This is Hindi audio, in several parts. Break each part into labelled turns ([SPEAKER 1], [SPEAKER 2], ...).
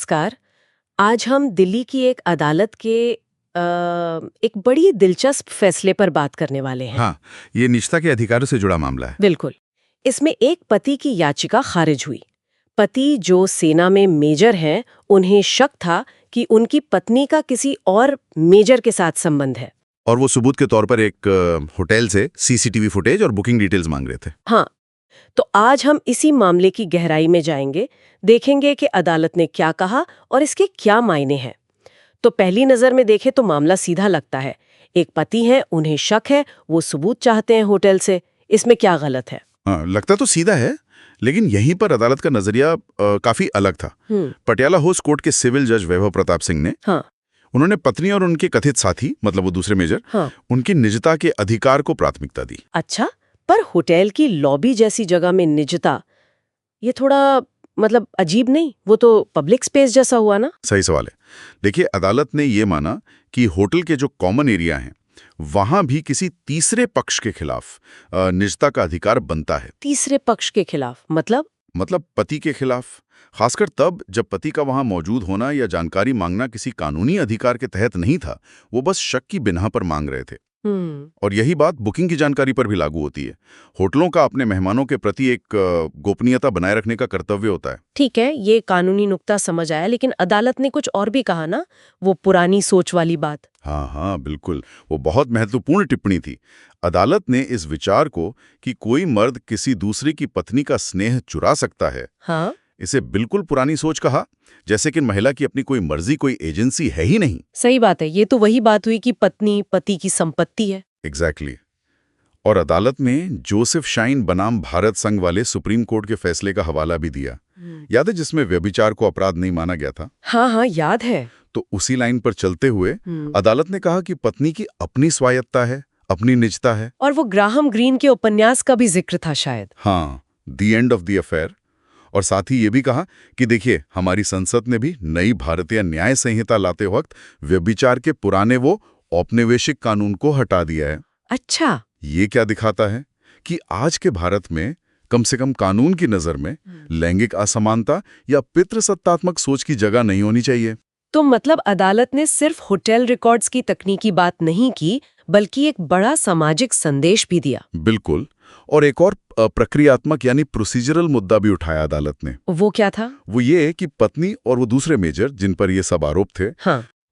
[SPEAKER 1] नमस्कार। आज हम दिल्ली की एक अदालत के एक बड़ी दिलचस्प फैसले पर बात करने वाले हैं।
[SPEAKER 2] हाँ, ये निजता के अधिकारों से जुड़ा मामला है।
[SPEAKER 1] बिल्कुल। इसमें एक पति की याचिका खारिज हुई। पति जो सेना में मेजर हैं, उन्हें शक था कि उनकी पत्नी का किसी और मेजर के साथ संबंध है।
[SPEAKER 2] और वो सबूत के तौर पर एक होटल से सीसीटीवी फुटेज और बुकिंग डिटेल्स मांग रहे थे।
[SPEAKER 1] हाँ, तो आज हम इसी मामले की गहराई में जाएंगे, देखेंगे कि अदालत ने क्या कहा और इसके क्या मायने हैं। तो पहली नजर में देखें तो मामला सीधा लगता है। एक पति हैं, उन्हें शक है, वो सबूत चाहते हैं होटल से। इसमें क्या गलत है?
[SPEAKER 2] हाँ, लगता तो सीधा है, लेकिन यहीं पर अदालत का नजरिया काफी अलग था। पटियाला हाउस कोर्ट के सिविल जज वैभव प्रताप सिंह ने उन्होंने पत्नी और उनके कथित साथी, मतलब वो दूसरे मेजर, उनकी निजता के अधिकार को प्राथमिकता दी।
[SPEAKER 1] अच्छा, पर होटल की लॉबी जैसी जगह में निजता, ये थोड़ा मतलब अजीब नहीं? वो तो पब्लिक स्पेस जैसा हुआ ना।
[SPEAKER 2] सही सवाल है। देखिए, अदालत ने ये माना कि होटल के जो कॉमन एरिया हैं, वहां भी किसी तीसरे पक्ष के खिलाफ निजता का अधिकार बनता है।
[SPEAKER 1] तीसरे पक्ष के खिलाफ
[SPEAKER 2] मतलब पति के खिलाफ, खासकर तब जब पति का वहां मौजूद होना या जानकारी मांगना किसी कानूनी अधिकार के तहत नहीं था, वो बस शक की बिना पर मांग रहे थे। और यही बात बुकिंग की जानकारी पर भी लागू होती है। होटलों का अपने मेहमानों के प्रति एक गोपनीयता बनाए रखने का कर्तव्य होता है।
[SPEAKER 1] ठीक है, ये कानूनी नुक्ता समझ आया, लेकिन अदालत ने कुछ और भी कहा ना, वो पुरानी सोच वाली बात।
[SPEAKER 2] हाँ, बिल्कुल, वो बहुत महत्वपूर्ण टिप्पणी थी। अदालत ने इस विचार को कि कोई मर्द किसी दूसरे की पत्नी का स्नेह चुरा सकता है, इसे बिल्कुल पुरानी सोच कहा, जैसे कि महिला की अपनी कोई मर्जी, कोई एजेंसी है ही नहीं।
[SPEAKER 1] सही बात है, ये तो वही बात हुई कि पत्नी पति की संपत्ति है।
[SPEAKER 2] एग्जैक्टली। और अदालत में जोसेफ शाइन बनाम भारत संघ वाले सुप्रीम कोर्ट के फैसले का हवाला भी दिया। याद है, जिसमें व्यभिचार को अपराध नहीं माना गया था?
[SPEAKER 1] हाँ, याद है।
[SPEAKER 2] तो उसी लाइन पर चलते हुए अदालत ने कहा कि पत्नी की अपनी स्वायत्ता है, अपनी निजता है।
[SPEAKER 1] और वो ग्राहम ग्रीन के उपन्यास का भी जिक्र था शायद।
[SPEAKER 2] हाँ, the end of the affair. और साथ ही ये भी कहा कि देखिए, हमारी संसद ने भी नई भारतीय न्याय संहिता लाते वक्त व्यभिचार के पुराने वो औपनिवेशिक कानून को हटा दिया है।
[SPEAKER 1] अच्छा,
[SPEAKER 2] ये क्या दिखाता है कि आज के भारत में कम से कम कानून की नजर में लैंगिक असमानता या पितृसत्तात्मक सोच की जगह नहीं होनी चाहिए।
[SPEAKER 1] तो मतलब अदालत ने सिर्फ होटल रिकॉर्ड्स की तकनीकी बात नहीं की, बल्कि एक बड़ा सामाजिक संदेश भी दिया।
[SPEAKER 2] बिल्कुल। और एक और प्रक्रियात्मक यानी प्रोसीजरल मुद्दा भी उठाया अदालत ने।
[SPEAKER 1] वो क्या था?
[SPEAKER 2] वो ये कि पत्नी और वो दूसरे मेजर जिन पर ये सब आरोप थे,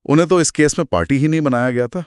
[SPEAKER 2] उन्हें तो इस केस में पार्टी ही नहीं बनाया गया था।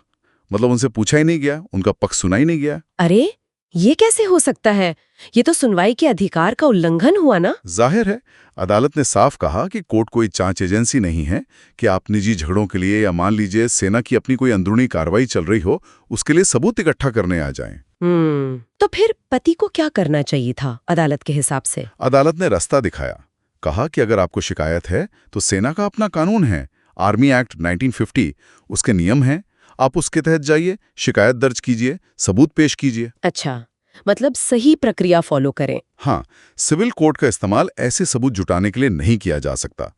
[SPEAKER 2] मतलब उनसे पूछा ही नहीं गया, उनका पक्ष सुना ही नहीं गया।
[SPEAKER 1] अरे, ये कैसे हो सकता है? ये तो सुनवाई के अधिकार का उल्लंघन हुआ ना।
[SPEAKER 2] जाहिर है, अदालत ने साफ कहा कि कोर्ट कोई जांच एजेंसी नहीं है कि आप निजी झगड़ों के लिए या मान लीजिए सेना की अपनी कोई अंदरूनी कार्रवाई चल रही हो, उसके लिए सबूत इकट्ठा करने आ जाएं।
[SPEAKER 1] तो फिर पति को क्या करना चाहिए था अदालत के हिसाब से?
[SPEAKER 2] अदालत ने रास्ता दिखाया। कहा कि अगर आपको शिकायत है तो सेना का अपना कानून है, आर्मी एक्ट 1950, उसके नियम हैं, आप उसके तहत जाइए, शिकायत दर्ज कीजिए, सबूत पेश कीजिए।
[SPEAKER 1] अच्छा, मतलब सही प्रक्रिया फॉलो करें।
[SPEAKER 2] हाँ, सिविल कोर्ट का इस्तेमाल ऐसे सबूत जुटाने के लिए नहीं किया जा सकता।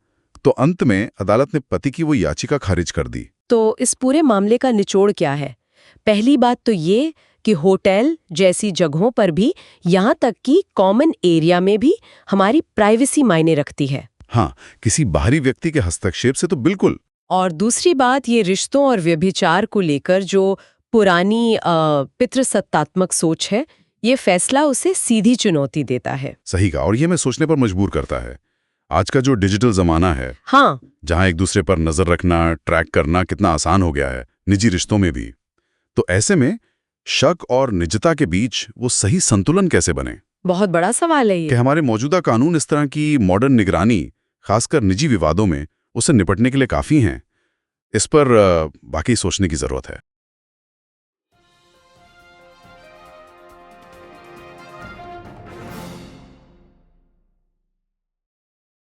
[SPEAKER 2] तो अंत में अदालत ने पति की वो याचिका खारिज कर दी।
[SPEAKER 1] तो इस पूरे मामले का निचोड़ क्या है? पहली बात तो ये कि होटल जैसी जगहों पर भी, यहाँ तक कि कॉमन एरिया में भी, हमारी प्राइवेसी मायने रखती है।
[SPEAKER 2] हाँ, किसी बाहरी व्यक्ति के हस्तक्षेप से तो बिल्कुल।
[SPEAKER 1] और दूसरी बात, ये रिश्तों और व्यभिचार को लेकर जो पुरानी पितृसत्तात्मक सोच है, ये फैसला उसे सीधी चुनौती देता है।
[SPEAKER 2] सही कहा, और ये मैं सोचने पर मजबूर करता है। आज का जो डिजिटल जमाना है, जहां एक दूसरे पर नजर रखना, ट्रैक करना कितना आसान हो गया है, निजी रिश्तों में भी। तो ऐसे में शक और निजता के बीच वो सही संतुलन कैसे बने?
[SPEAKER 1] बहुत बड़ा सवाल है ये।
[SPEAKER 2] कि हमारे मौजूदा कानून इस तरह की मॉडर्न निगरानी, खासकर निजी विवादों में, उससे निपटने के लिए काफी हैं? इस पर बाकी सोचने की जरूरत है।